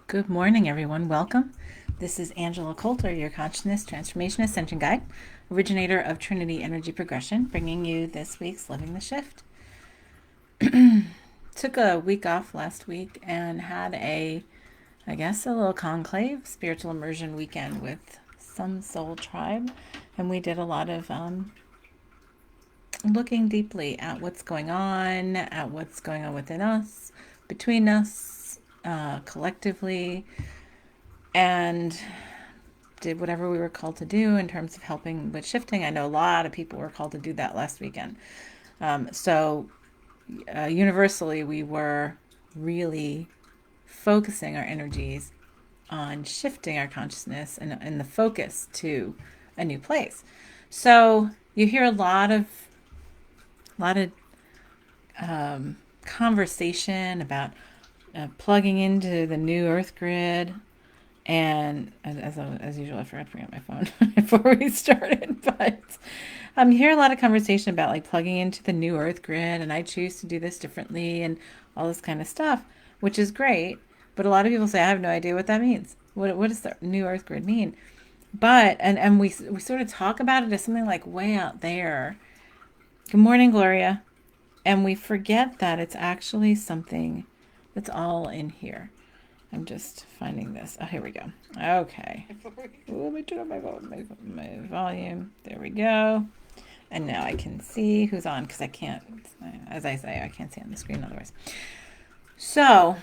Good morning, everyone. Welcome. This is Angela Coulter, your Consciousness Transformation Ascension Guide, originator of Trinity Energy Progression, bringing you this week's Living the Shift. Took a week off last week and had a little conclave, spiritual immersion weekend with some soul tribe. And we did a lot of looking deeply at what's going on within us, between us, collectively, and did whatever we were called to do in terms of helping with shifting. I know a lot of people were called to do that last weekend. Universally, we were really focusing our energies on shifting our consciousness and the focus to a new place. So you hear a lot of conversation about plugging into the new Earth grid. And as usual, I forgot to bring up my phone before we started. But you hear a lot of conversation about like plugging into the new Earth grid, and I choose to do this differently, and all this kind of stuff, which is great. But a lot of people say, I have no idea what that means. What does the new Earth grid mean? But and we sort of talk about it as something like way out there. Good morning, Gloria. And we forget that it's actually something that's all in here. I'm just finding this. Oh, here we go. Okay. Let me turn on my volume. There we go. And now I can see who's on because I can't, as I say, I can't see on the screen otherwise. So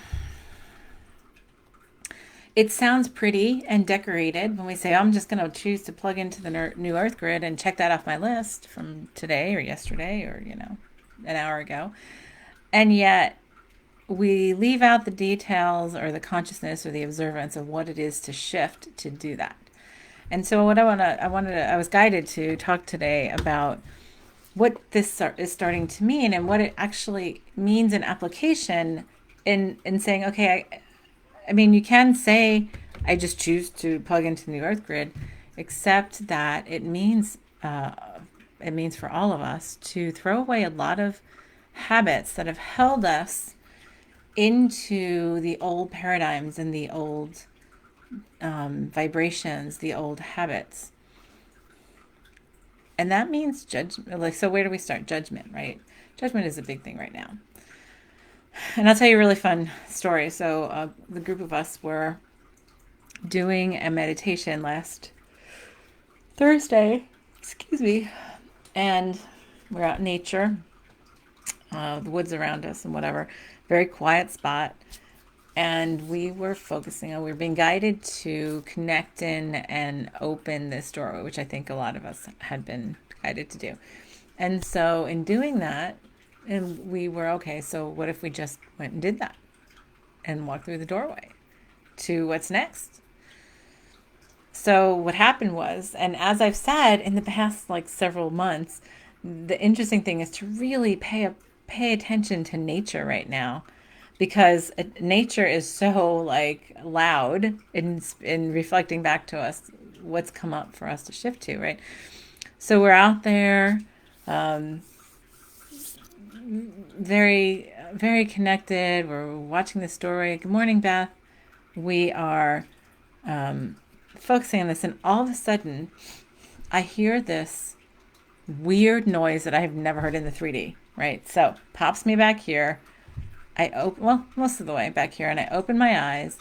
it sounds pretty and decorated when we say, I'm just going to choose to plug into the new Earth grid and check that off my list from today or yesterday or, an hour ago. And yet we leave out the details or the consciousness or the observance of what it is to shift to do that. And so what I was guided to talk today about what this is starting to mean and what it actually means in application in saying, okay, I mean, you can say, I just choose to plug into the new Earth grid, except that it means for all of us to throw away a lot of habits that have held us into the old paradigms and the old vibrations, the old habits. And that means judgment. Like, so where do we start? Judgment, right? Judgment is a big thing right now. And I'll tell you a really fun story. So the group of us were doing a meditation last Thursday, and we're out in nature, the woods around us and whatever, very quiet spot. And we were being guided to connect in and open this doorway, which I think a lot of us had been guided to do. And so in doing that, and we were, okay, so what if we just went and did that and walked through the doorway to what's next? So what happened was, and as I've said in the past like several months, the interesting thing is to really pay attention to nature right now, because nature is so like loud in reflecting back to us what's come up for us to shift to, right? So we're out there, very, very connected. We're watching the story. Good morning, Beth. We are focusing on this, and all of a sudden I hear this weird noise that I have never heard in the 3D, right? So pops me back here. Most of the way back here, and I opened my eyes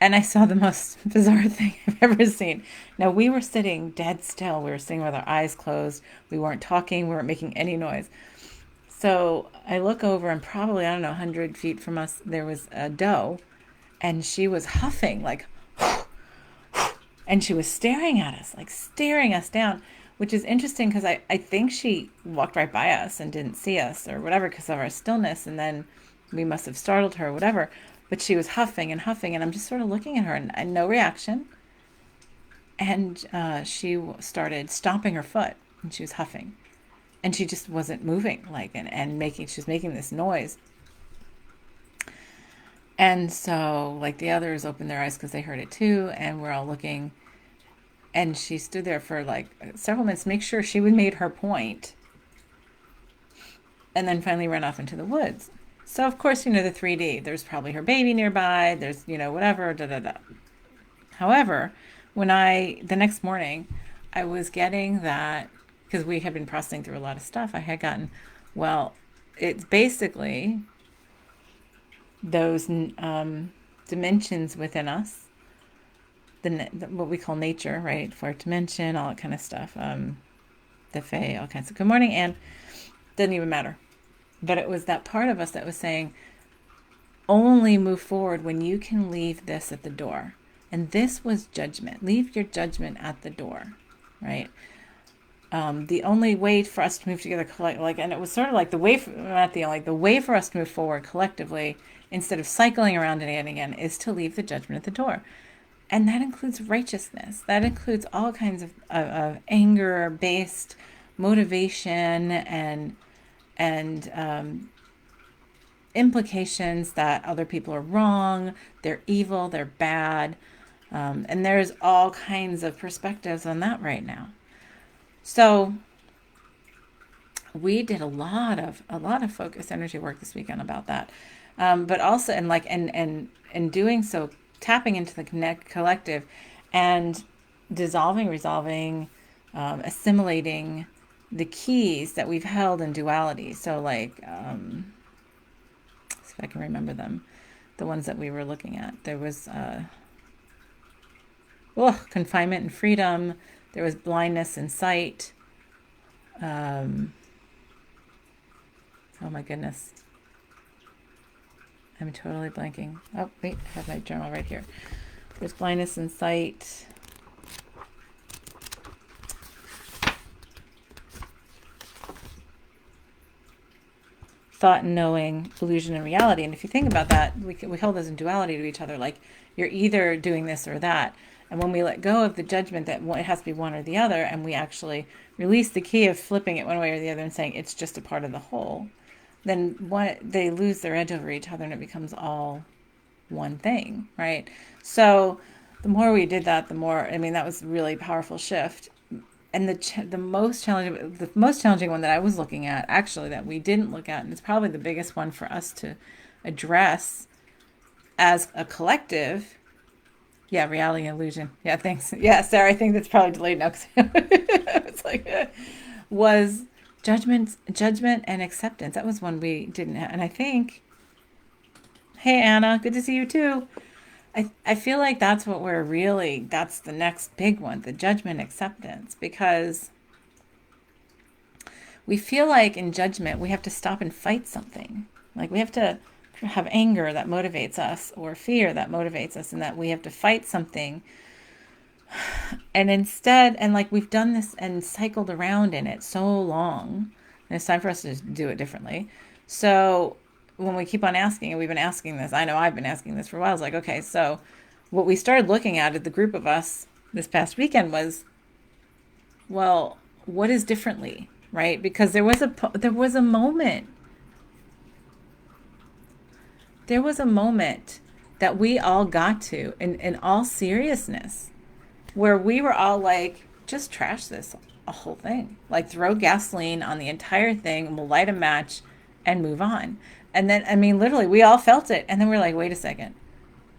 and I saw the most bizarre thing I've ever seen. Now, we were sitting dead still. We were sitting with our eyes closed. We weren't talking. We weren't making any noise. So I look over, and probably, 100 feet from us, there was a doe, and she was huffing like, and she was staring at us, like staring us down, which is interesting because I think she walked right by us and didn't see us or whatever because of our stillness. And then we must have startled her or whatever, but she was huffing, and I'm just sort of looking at her and no reaction. And she started stomping her foot, and she was huffing, and she just wasn't moving, like, she was making this noise. And so like the others opened their eyes because they heard it too. And we're all looking, and she stood there for like several minutes, make sure she would made her point, and then finally ran off into the woods. So of course, the 3D, there's probably her baby nearby, there's, whatever, da da da. However, the next morning, I was getting that, because we had been processing through a lot of stuff, I had gotten, well, it's basically those dimensions within us, what we call nature, right? Fourth dimension, all that kind of stuff. The Fae, all kinds of. Good morning, Anne. Doesn't even matter. But it was that part of us that was saying, only move forward when you can leave this at the door. And this was judgment. Leave your judgment at the door, right? The only way for us to move together, and it was sort of like the way for us to move forward collectively, instead of cycling around it again, is to leave the judgment at the door. And that includes righteousness. That includes all kinds of anger-based motivation and implications that other people are wrong, they're evil, they're bad. And there's all kinds of perspectives on that right now. So we did a lot of focus energy work this weekend about that. But also, and doing so, tapping into the collective and dissolving, resolving, assimilating the keys that we've held in duality. So see if I can remember them, the ones that we were looking at. There was confinement and freedom. There was blindness and sight. Oh my goodness. I'm totally blanking. Oh, wait, I have my journal right here. There's blindness and sight. Thought and knowing, illusion and reality. And if you think about that, we hold those in duality to each other. Like, you're either doing this or that. And when we let go of the judgment that it has to be one or the other, and we actually release the key of flipping it one way or the other and saying it's just a part of the whole, then they lose their edge over each other and it becomes all one thing, right? So the more we did that, the more, that was a really powerful shift. And the most challenging one that I was looking at, actually, that we didn't look at, and it's probably the biggest one for us to address as a collective. Yeah, reality and illusion. Yeah, thanks. Yeah, Sarah, I think that's probably delayed now. It's was judgment and acceptance. That was one we didn't have. And I think, hey, Anna, good to see you too. I feel like that's that's the next big one, the judgment acceptance, because we feel like in judgment, we have to stop and fight something. Like we have to have anger that motivates us or fear that motivates us, and that we have to fight something. And instead, we've done this and cycled around in it so long, and it's time for us to do it differently. So when we keep on asking, and we've been asking this, I know I've been asking this for a while, it's like, okay, so what we started looking at the group of us this past weekend was, well, what is differently, right? Because there was a moment that we all got to, in all seriousness, where we were all like, just trash this a whole thing. Like, throw gasoline on the entire thing, and we'll light a match and move on. And then, literally, we all felt it. And then we're like, wait a second.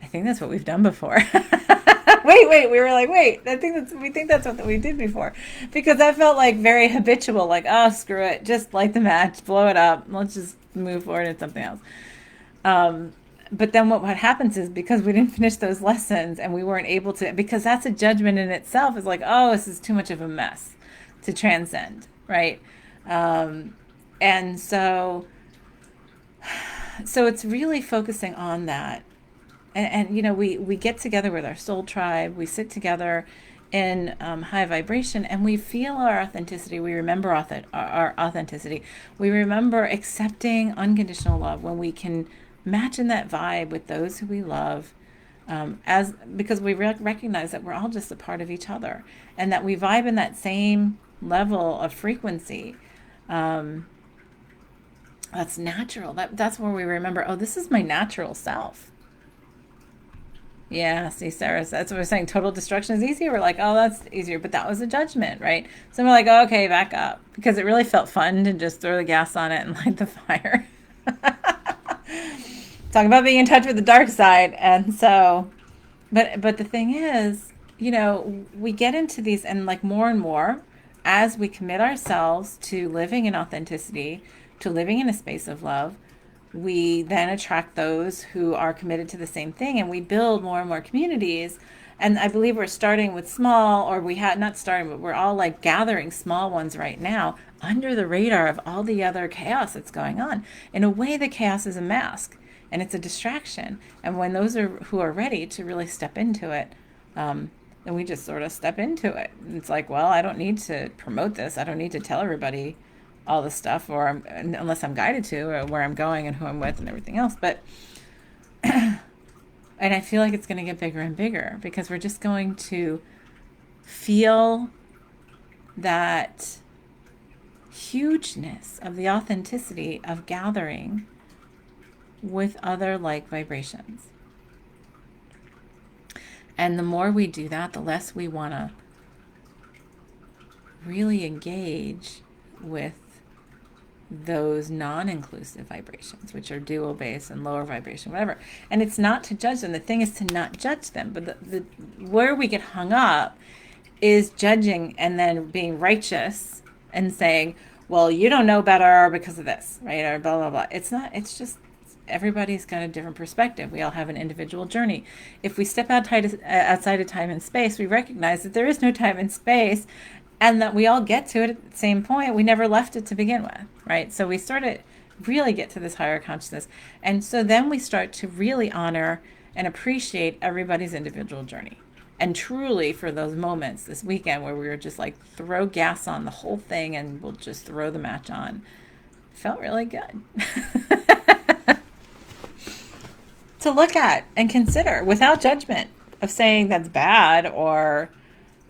I think that's what we've done before. wait. We were like, wait, we think that's what we did before. Because that felt like very habitual. Like, oh, screw it. Just light the match, blow it up. Let's just move forward into something else. But then what happens is, because we didn't finish those lessons and we weren't able to, because that's a judgment in itself, is like, oh, this is too much of a mess to transcend, right? And so it's really focusing on that. And we get together with our soul tribe, we sit together in high vibration, and we feel our authenticity. We remember our authenticity. We remember accepting unconditional love when we can match in that vibe with those who we love, because we recognize that we're all just a part of each other, and that we vibe in that same level of frequency. That's natural. That's where we remember, oh, this is my natural self. Yeah, see, Sarah, that's what we're saying. Total destruction is easier. We're like, oh, that's easier. But that was a judgment, right? So we're like, oh, okay, back up. Because it really felt fun to just throw the gas on it and light the fire. Talk about being in touch with the dark side. And so, but the thing is, we get into these, and like more and more as we commit ourselves to living in authenticity, to living in a space of love, we then attract those who are committed to the same thing, and we build more and more communities. And I believe we're starting with small, or we had not starting, but we're all like gathering small ones right now under the radar of all the other chaos that's going on. In a way, the chaos is a mask and it's a distraction. And when those are who are ready to really step into it, then we just sort of step into it. It's like, well, I don't need to promote this. I don't need to tell everybody all this stuff, or unless I'm guided to, or where I'm going and who I'm with and everything else. But and I feel like it's going to get bigger and bigger because we're just going to feel that hugeness of the authenticity of gathering with other like vibrations. And the more we do that, the less we want to really engage with those non-inclusive vibrations, which are dual base and lower vibration, whatever. And it's not to judge them. The thing is to not judge them. But the where we get hung up is judging and then being righteous and saying, well, you don't know better because of this, right? Or blah, blah, blah. It's not, it's just everybody's got a different perspective. We all have an individual journey. If we step outside of time and space, we recognize that there is no time and space, and that we all get to it at the same point. We never left it to begin with, right? So we sort of really get to this higher consciousness. And so then we start to really honor and appreciate everybody's individual journey. And truly, for those moments this weekend where we were just like, throw gas on the whole thing and we'll just throw the match on, felt really good. To look at and consider without judgment of saying that's bad or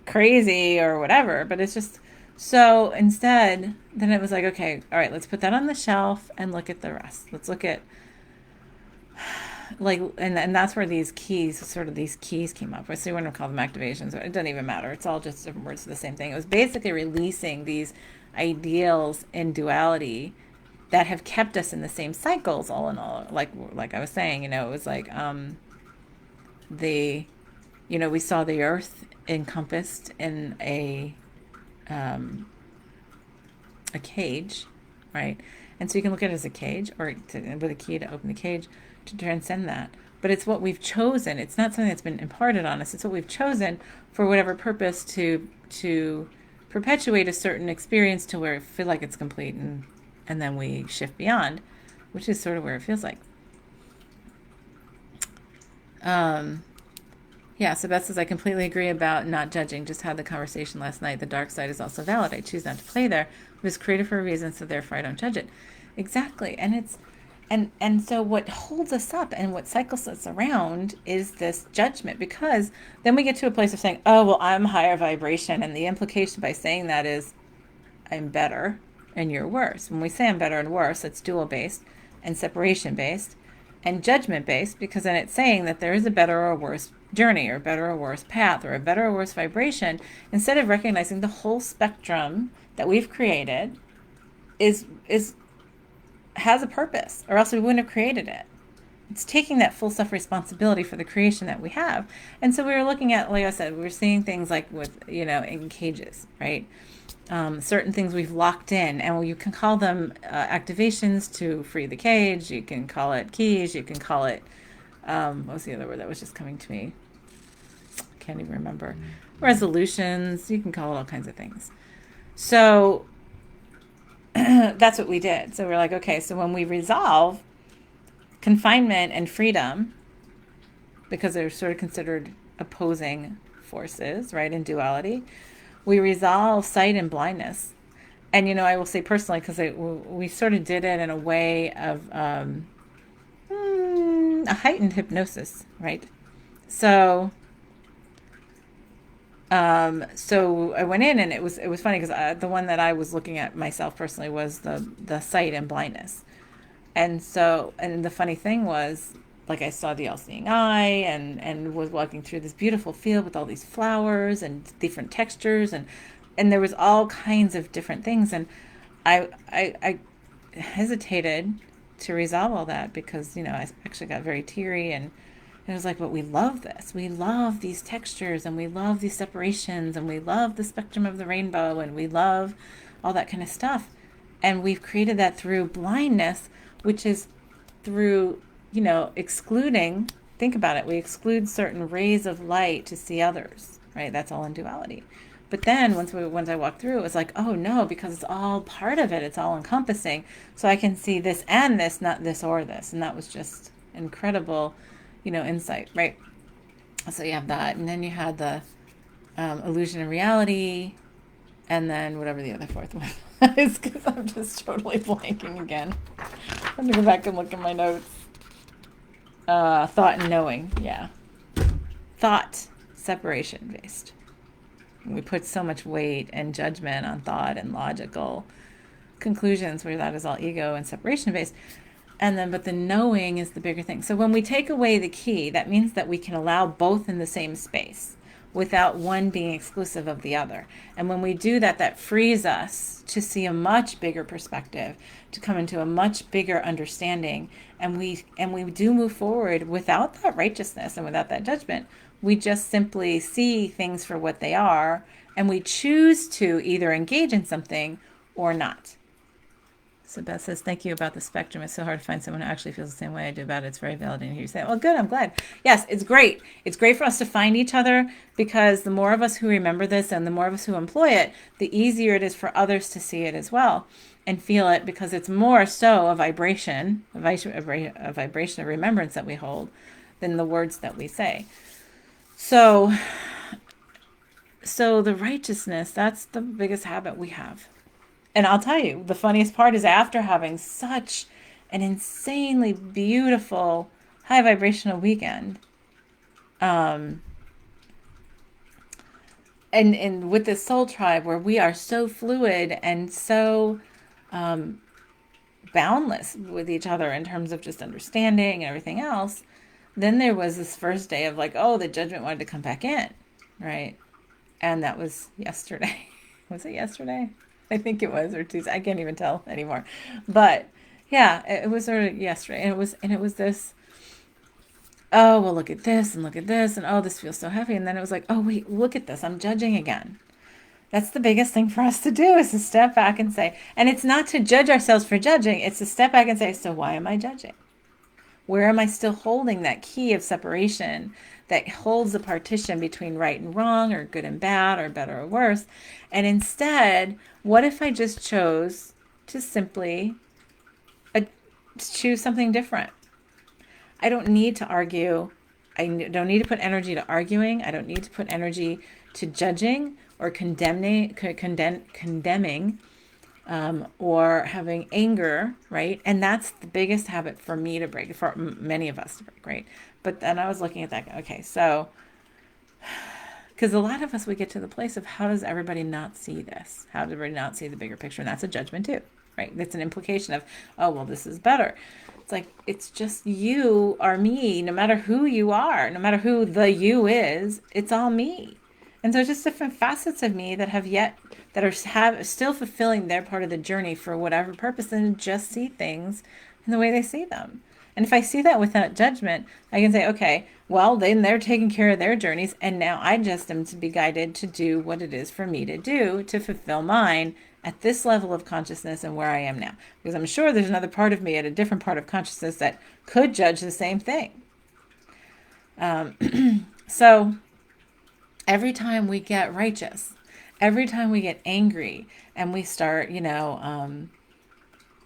crazy or whatever. But it's just, so instead, then it was like, okay, all right, let's put that on the shelf and look at the rest. Let's look at, like, and that's where these keys came up. So you want to call them activations. It doesn't even matter. It's all just different words for the same thing. It was basically releasing these ideals in duality that have kept us in the same cycles all in all. Like I was saying, it was like we saw the earth encompassed in a cage, right? And so you can look at it as a cage, or with a key to open the cage to transcend that. But it's what we've chosen. It's not something that's been imparted on us. It's what we've chosen for whatever purpose to perpetuate a certain experience to where we feel like it's complete, and then we shift beyond, which is sort of where it feels like. Yeah, so Beth says, I completely agree about not judging. Just had the conversation last night. The dark side is also valid. I choose not to play there. It was created for a reason, so therefore I don't judge it. Exactly. And it's and so what holds us up and what cycles us around is this judgment, because then we get to a place of saying, oh, well, I'm higher vibration. And the implication by saying that is I'm better and you're worse. When we say I'm better and worse, it's dual based and separation based and judgment based, because then it's saying that there is a better or worse journey, or better or worse path, or a better or worse vibration, instead of recognizing the whole spectrum that we've created has a purpose, or else we wouldn't have created it. It's taking that full self-responsibility for the creation that we have. And so we were looking at, like I said, we were seeing things like with, in cages, right? Certain things we've locked in, and you can call them activations to free the cage. You can call it keys. You can call it, what was the other word that was just coming to me? I can't even remember. Resolutions. You can call it all kinds of things. So that's what we did. So we're like, okay, so when we resolve confinement and freedom, because they're sort of considered opposing forces, right, in duality, we resolve sight and blindness. And, I will say personally, because we sort of did it in a way of a heightened hypnosis, right? So I went in, and it was funny because the one that I was looking at myself personally was the sight and blindness. And so, and the funny thing was, like, I saw the all-seeing eye and was walking through this beautiful field with all these flowers and different textures, and there was all kinds of different things. And I hesitated to resolve all that because, I actually got very teary and it was like, but we love this. We love these textures and we love these separations and we love the spectrum of the rainbow and we love all that kind of stuff. And we've created that through blindness, which is through, excluding. Think about it. We exclude certain rays of light to see others, right? That's all in duality. But then once I walked through, it was like, oh no, because it's all part of it. It's all encompassing. So I can see this and this, not this or this. And that was just incredible, insight, right? So you have that. And then you had the illusion and reality. And then whatever the other fourth one is, because I'm just totally blanking again. I'm going to go back and look at my notes. Thought and knowing. Yeah. Thought, separation based. We put so much weight and judgment on thought and logical conclusions where that is all ego and separation based. And then, but the knowing is the bigger thing. So when we take away the key, that means that we can allow both in the same space without one being exclusive of the other. And when we do that, that frees us to see a much bigger perspective, to come into a much bigger understanding. And we do move forward without that righteousness and without that judgment. We just simply see things for what they are, and we choose to either engage in something or not. So Beth says, thank you about the spectrum. It's so hard to find someone who actually feels the same way I do about it. It's very validating to hear you say, well, good, I'm glad. Yes, it's great. It's great for us to find each other because the more of us who remember this and the more of us who employ it, the easier it is for others to see it as well and feel it, because it's more so a vibration of remembrance that we hold than the words that we say. So the righteousness, that's the biggest habit we have. And I'll tell you, the funniest part is after having such an insanely beautiful high vibrational weekend, and with this soul tribe where we are so fluid and so boundless with each other in terms of just understanding and everything else, then there was this first day of like, oh, the judgment wanted to come back in, right? And that was yesterday. Was it yesterday? I think it was, or Tuesday. I can't even tell anymore. But yeah, it was sort of yesterday. And it was this, oh, well, look at this and look at this. And oh, this feels so heavy. And then it was like, oh, wait, look at this. I'm judging again. That's the biggest thing for us to do, is to step back and say, and it's not to judge ourselves for judging. It's to step back and say, so why am I judging? Where am I still holding that key of separation that holds the partition between right and wrong, or good and bad, or better or worse? And instead, what if I just chose to simply choose something different? I don't need to argue. I don't need to put energy to arguing. I don't need to put energy to judging or condemning, or having anger, right? And that's the biggest habit for me to break, for many of us to break, right? But then I was looking at that, okay, so, because a lot of us, we get to the place of how does everybody not see this? How does everybody not see the bigger picture? And that's a judgment too, right? That's an implication of, oh, well, this is better. It's like, it's just you are me, no matter who you are, no matter who the you is, it's all me. And so just different facets of me that are still fulfilling their part of the journey for whatever purpose, and just see things in the way they see them. And if I see that without judgment, I can say, okay, well, then they're taking care of their journeys, and now I just am to be guided to do what it is for me to do to fulfill mine at this level of consciousness and where I am now. Because I'm sure there's another part of me at a different part of consciousness that could judge the same thing. So every time we get righteous, every time we get angry and we start,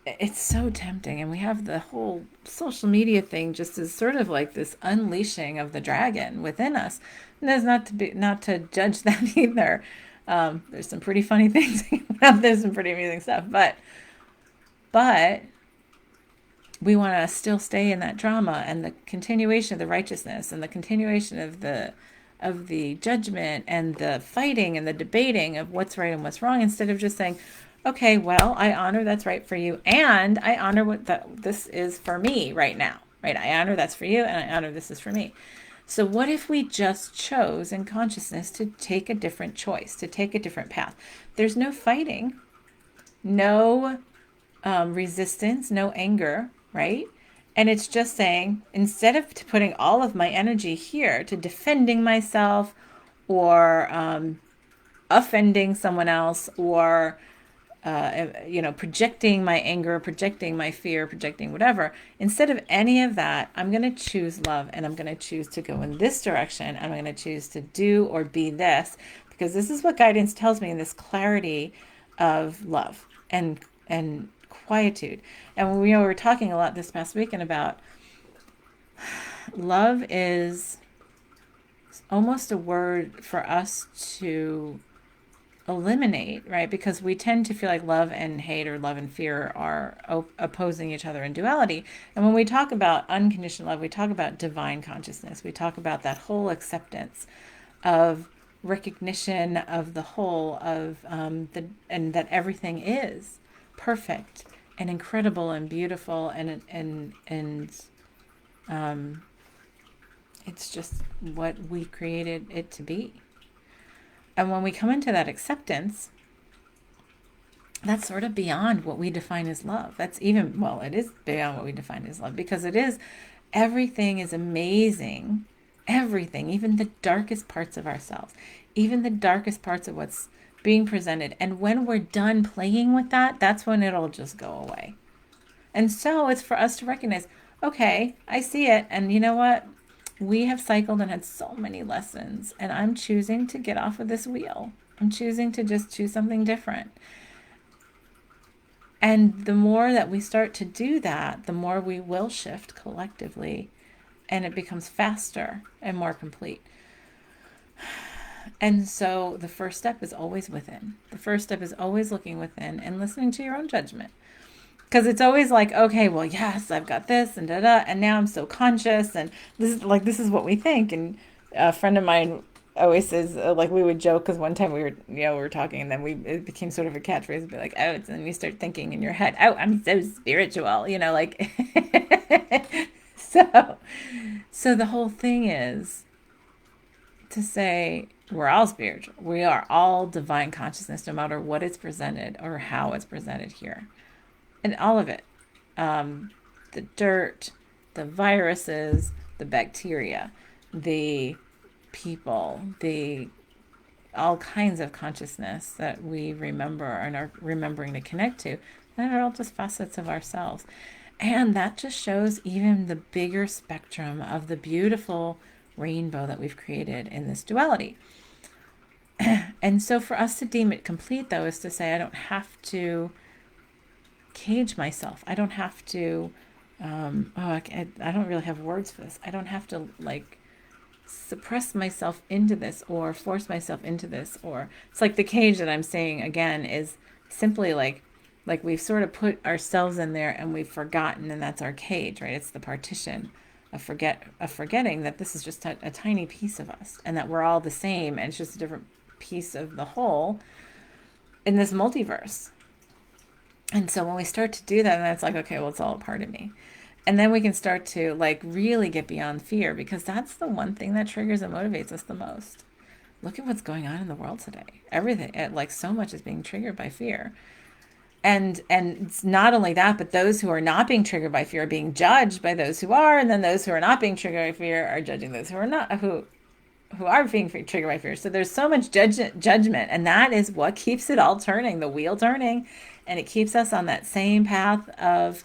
it's so tempting. And we have the whole social media thing just as sort of like this unleashing of the dragon within us. And that's not to judge that either. There's some pretty funny things about this, some pretty amazing stuff, but we want to still stay in that drama and the continuation of the righteousness and the continuation of the judgment and the fighting and the debating of what's right and what's wrong, instead of just saying, okay, well, I honor that's right for you, and I honor what this is for me right now, right? I honor that's for you, and I honor this is for me. So what if we just chose in consciousness to take a different choice, to take a different path? There's no fighting, no resistance, no anger, right? And it's just saying, instead of putting all of my energy here to defending myself or offending someone else or projecting my anger, projecting my fear, projecting whatever. Instead of any of that, I'm going to choose love, and I'm going to choose to go in this direction. I'm going to choose to do or be this, because this is what guidance tells me in this clarity of love and quietude. And we were talking a lot this past weekend about love is almost a word for us to eliminate, right? Because we tend to feel like love and hate or love and fear are opposing each other in duality. And when we talk about unconditional love, we talk about divine consciousness. We talk about that whole acceptance of recognition of the whole of and that everything is perfect and incredible and beautiful and it's just what we created it to be. And when we come into that acceptance, that's sort of beyond what we define as love. That's even, well, it is beyond what we define as love, because it is, everything is amazing. Everything, even the darkest parts of ourselves, even the darkest parts of what's being presented. And when we're done playing with that, that's when it'll just go away. And so it's for us to recognize, okay, I see it. And you know what? We have cycled and had so many lessons, and I'm choosing to get off of this wheel. I'm choosing to just choose something different. And the more that we start to do that, the more we will shift collectively, and it becomes faster and more complete. And so the first step is always within. The first step is always looking within and listening to your own judgment. Because it's always like, okay, well, yes, I've got this and and now I'm so conscious, and this is what we think. And a friend of mine always says, like, we would joke because one time we were talking, and then it became sort of a catchphrase. It'd be like, oh, and then you start thinking in your head, oh, I'm so spiritual, like. So the whole thing is to say we're all spiritual. We are all divine consciousness, no matter what is presented or how it's presented here. And all of it, the dirt, the viruses, the bacteria, the people, the all kinds of consciousness that we remember and are remembering to connect to, that are all just facets of ourselves. And that just shows even the bigger spectrum of the beautiful rainbow that we've created in this duality. And so for us to deem it complete, though, is to say I don't have to cage myself. I don't have to, I don't really have words for this. I don't have to suppress myself into this or force myself into this. Or it's like the cage that I'm saying again is simply like we've sort of put ourselves in there and we've forgotten, and that's our cage, right? It's the partition of forgetting that this is just a tiny piece of us, and that we're all the same, and it's just a different piece of the whole in this multiverse. And so when we start to do that, and it's like, okay, well, it's all a part of me. And then we can start to really get beyond fear, because that's the one thing that triggers and motivates us the most. Look at what's going on in the world today. Everything, so much is being triggered by fear. And it's not only that, but those who are not being triggered by fear are being judged by those who are, and then those who are not being triggered by fear are judging those who are not, who are being triggered by fear. So there's so much judgment, and that is what keeps it all turning, the wheel turning, and it keeps us on that same path of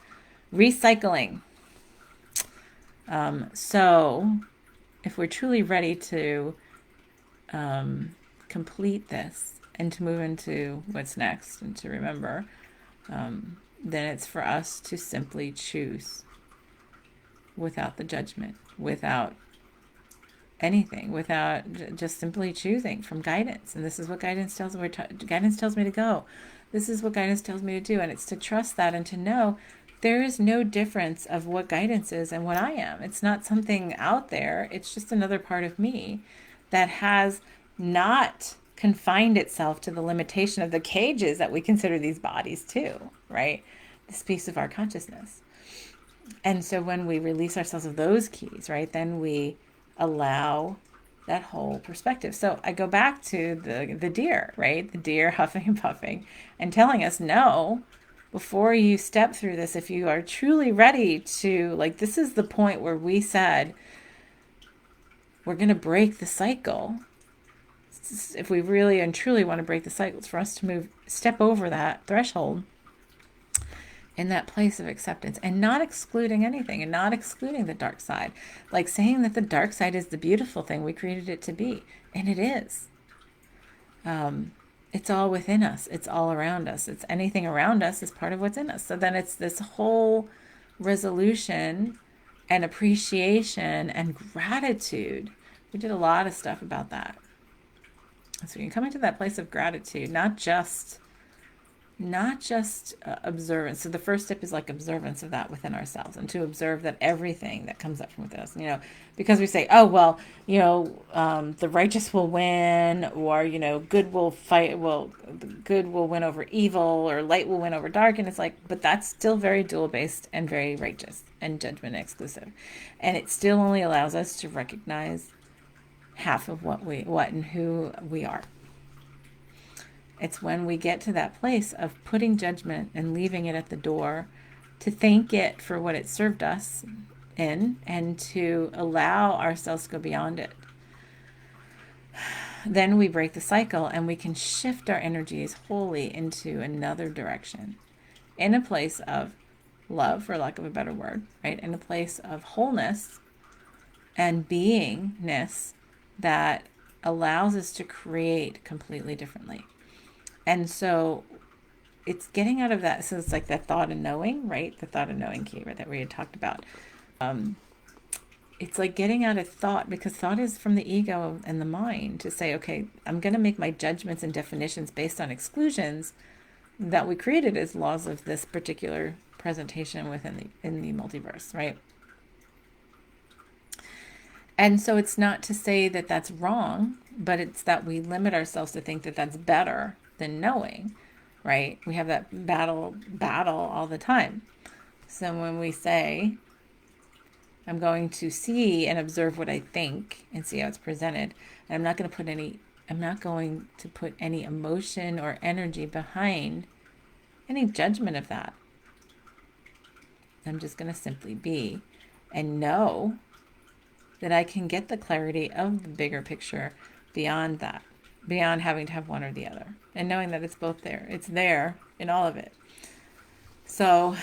recycling. So if we're truly ready to complete this and to move into what's next and to remember, then it's for us to simply choose without the judgment, without anything, without just simply choosing from guidance. And this is what guidance tells me. Guidance tells me to go. This is what guidance tells me to do. And it's to trust that and to know there is no difference of what guidance is and what I am. It's not something out there. It's just another part of me that has not confined itself to the limitation of the cages that we consider these bodies too, right? This piece of our consciousness. And so when we release ourselves of those keys, right, then we allow that whole perspective. So I go back to the deer, right? The deer huffing and puffing and telling us, no, before you step through this, if you are truly ready to, like, this is the point where we said we're going to break the cycle. If we really and truly want to break the cycles, for us to step over that threshold in that place of acceptance and not excluding anything and not excluding the dark side, like saying that the dark side is the beautiful thing we created it to be, and it is. It's all within us. It's all around us. It's anything around us is part of what's in us. So then it's this whole resolution and appreciation and gratitude. We did a lot of stuff about that. So you can come into that place of gratitude, not just observance. So the first step is like observance of that within ourselves, and to observe that everything that comes up from within us, because we say, oh, well, the righteous will win, or, good will fight, good will win over evil, or light will win over dark. And it's like, but that's still very dual based and very righteous and judgment exclusive. And it still only allows us to recognize half of what and who we are. It's when we get to that place of putting judgment and leaving it at the door, to thank it for what it served us in, and to allow ourselves to go beyond it. Then we break the cycle and we can shift our energies wholly into another direction, in a place of love, for lack of a better word, right? In a place of wholeness and beingness that allows us to create completely differently. And so it's getting out of that. So it's like that thought and knowing, right? The thought and knowing key, right, that we had talked about. It's like getting out of thought, because thought is from the ego and the mind, to say, okay, I'm going to make my judgments and definitions based on exclusions that we created as laws of this particular presentation in the multiverse, right? And so it's not to say that that's wrong, but it's that we limit ourselves to think that that's better than knowing, right? We have that battle all the time. So when we say, I'm going to see and observe what I think and see how it's presented, and I'm not going to put any emotion or energy behind any judgment of that. I'm just going to simply be and know that I can get the clarity of the bigger picture beyond that, beyond having to have one or the other, and knowing that it's both there. It's there in all of it. So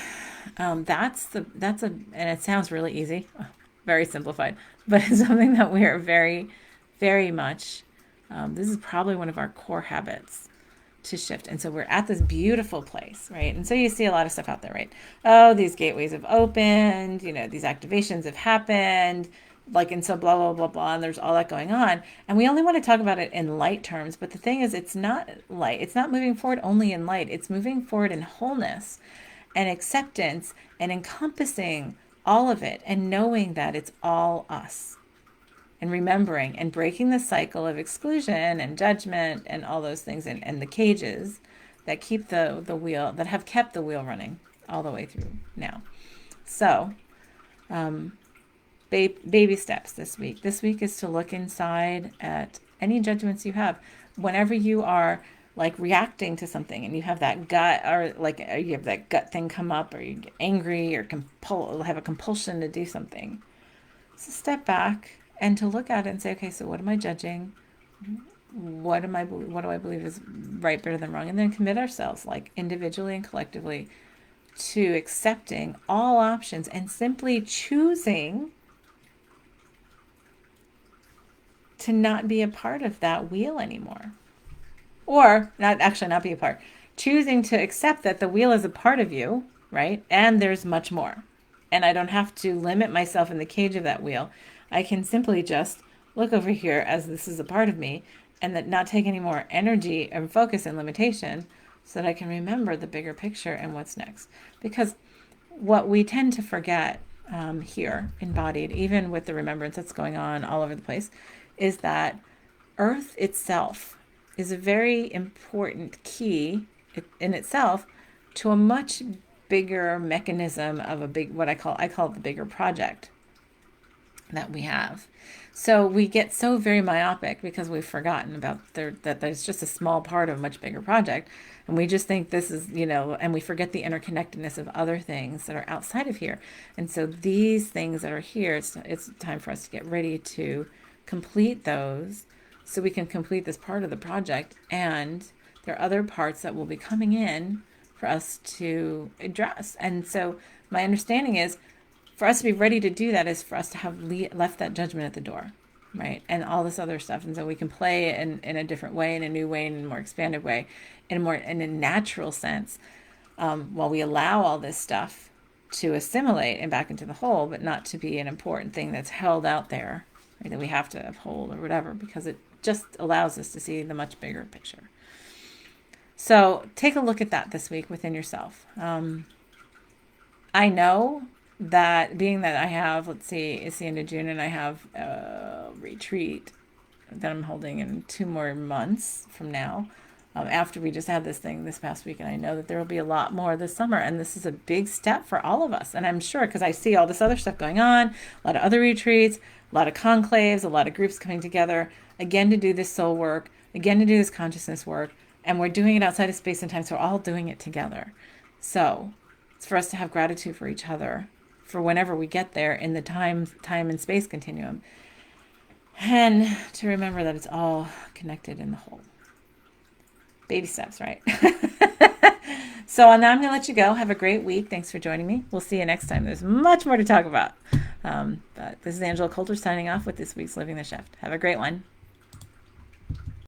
and it sounds really easy, very simplified, but it's something that we are very, very much, this is probably one of our core habits to shift. And so we're at this beautiful place, right? And so you see a lot of stuff out there, right? Oh, these gateways have opened, these activations have happened, and so blah, blah, blah, blah, and there's all that going on. And we only want to talk about it in light terms, but the thing is, it's not light. It's not moving forward only in light. It's moving forward in wholeness and acceptance and encompassing all of it, and knowing that it's all us, and remembering and breaking the cycle of exclusion and judgment and all those things, and the cages that keep the wheel, that have kept the wheel running all the way through now. So, baby steps this week. This week is to look inside at any judgments you have. Whenever you are reacting to something and you have that gut, or you have that gut thing come up, or you get angry or have a compulsion to do something, so step back and to look at it and say, okay, so what am I judging? What do I believe is right, better than wrong? And then commit ourselves, individually and collectively, to accepting all options and simply choosing to not be a part of that wheel anymore. Or not be a part. Choosing to accept that the wheel is a part of you, right? And there's much more. And I don't have to limit myself in the cage of that wheel. I can simply just look over here as this is a part of me, and that not take any more energy and focus and limitation, so that I can remember the bigger picture and what's next. Because what we tend to forget here, embodied, even with the remembrance that's going on all over the place, is that Earth itself is a very important key in itself to a much bigger mechanism of what I call it the bigger project. that we have. So we get so very myopic because we've forgotten about that there's just a small part of a much bigger project. And we just think this is, and we forget the interconnectedness of other things that are outside of here. And so these things that are here, it's time for us to get ready to complete those so we can complete this part of the project. And there are other parts that will be coming in for us to address. And so my understanding is for us to be ready to do that is for us to have left that judgment at the door, right? And all this other stuff. And so we can play in a different way, in a new way, in a more expanded way, in a natural sense, while we allow all this stuff to assimilate and back into the whole, but not to be an important thing that's held out there, right, that we have to uphold or whatever, because it just allows us to see the much bigger picture. So take a look at that this week within yourself. I know that being that I have, let's see, it's the end of June and I have a retreat that I'm holding in 2 more months from now, after we just had this thing this past week. And I know that there will be a lot more this summer. And this is a big step for all of us. And I'm sure because I see all this other stuff going on, a lot of other retreats, a lot of conclaves, a lot of groups coming together, again, to do this soul work, again, to do this consciousness work. And we're doing it outside of space and time. So we're all doing it together. So it's for us to have gratitude for each other for whenever we get there in the time and space continuum. And to remember that it's all connected in the whole. Baby steps, right? So now I'm going to let you go. Have a great week. Thanks for joining me. We'll see you next time. There's much more to talk about. But this is Angela Coulter signing off with this week's Living the Shift. Have a great one.